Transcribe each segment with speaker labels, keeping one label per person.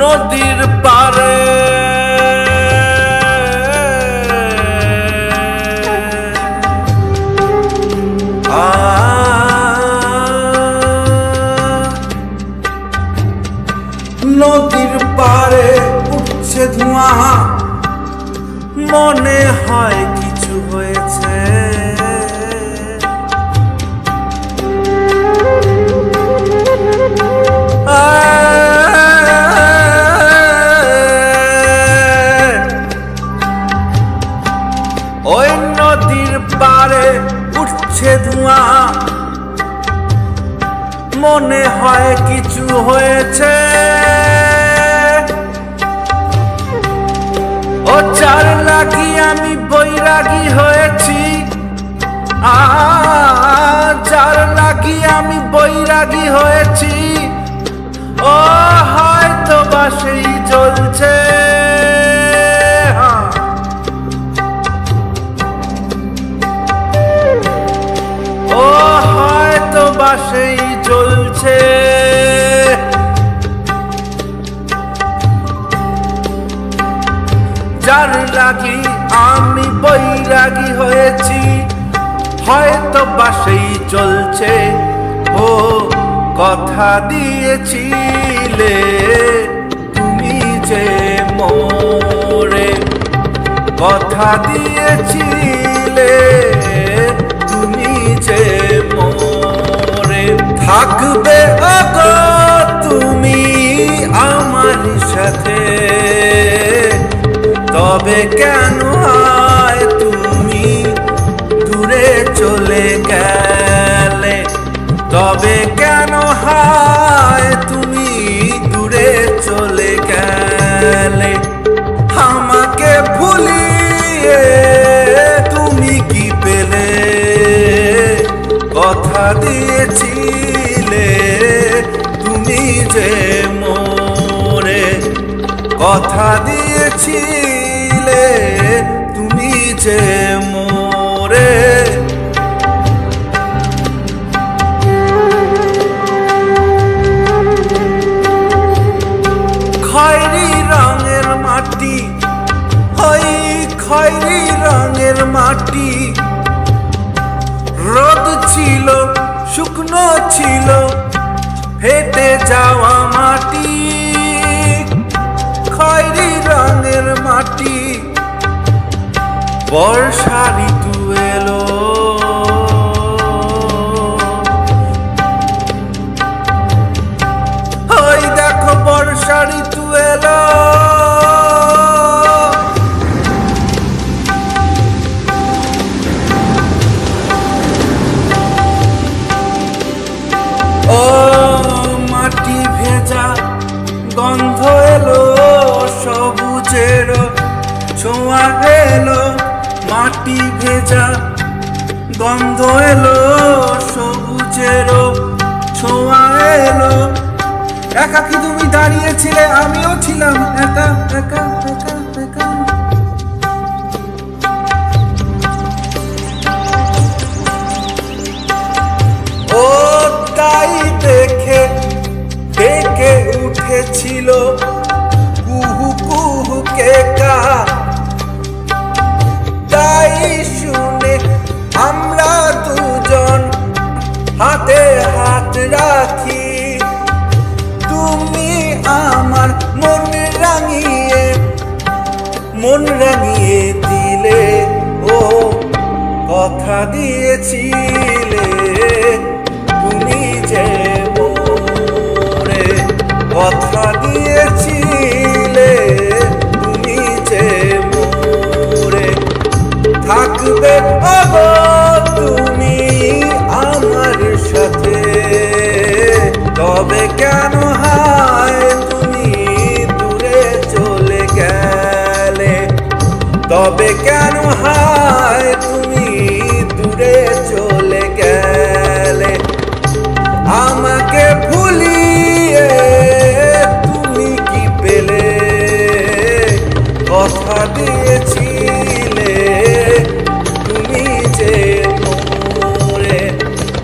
Speaker 1: নদীর পারে নদীর পারে উঠছে ধোঁয়া, মনে হয় কিছু হয়েছে। ওই নদীর পারে উঠছে ধোঁয়া, মনে হয় কিছু হয়েছে। ও চার লাগি আমি বৈরাগী হয়েছি, চার লাগি আমি বৈরাগী হয়েছি। ও হয়তো বা সেই জ্বলছে, ও হয়তো বা সেই জ্বলছে। যার লাগি আমি বৈরাগী হয়েছি, হয়তো বা সেই জ্বলছে। ও কথা দিয়েছিলে তুমি যে মোরে, কথা দিয়েছিলে তুমি যে মোরে। থাকবে গো তুমি আমার সাথে, তবে কেন হয় তুমি দূরে চলে গেলে, তবে কেন হয় তুমি দূরে চলে গেলে। আমাকে ভুলিয়ে তুমি কি পেলে, কথা দিয়েছিলে তুমি যে মোরে, কথা দিয়েছিলে তুমি যে মোরে। খয়েরি রঙের মাটি, ওই খয়েরি রঙের মাটি, রোদ ছিল শুকনো ছিল ফেটে যাওয়া মাটি। খয়েরি রঙের মাটি, বর্ষা ঋতু এলো, ওই দেখো বর্ষা ঋতু এলো। ও মাটি ভেজা গন্ধ এলো, সবুজের ছোঁয়া এলো। মাটি ভেজা গন্ধ এলো, সবুজের ছোঁয়া এলো। একাকী তুমি দাঁড়িয়েছিলে, আমিও ছিলাম একা একা একা একা। ও তাই দেখে ডেকে উঠেছিল কুহু কুহু কেকা, তাই শুনে আমরা দুজন হাতে হাত রাখি। তুমি আমার মন রাঙিয়ে দিলে, ও কথা দিয়েছিলে তুমি যে মোরে, কথা দিয়েছিলে তুমি যে মোরে। থাকবে গো তুমি আমার সাথে, তবে কেন হয় তুমি তবে কেন হায় তুমি দূরে চলে গেলে? আমাকে ভুলিয়ে তুমি কি পেলে? কথা দিয়েছিলে তুমি যে মোরে,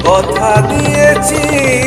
Speaker 1: কথা দিয়েছিলে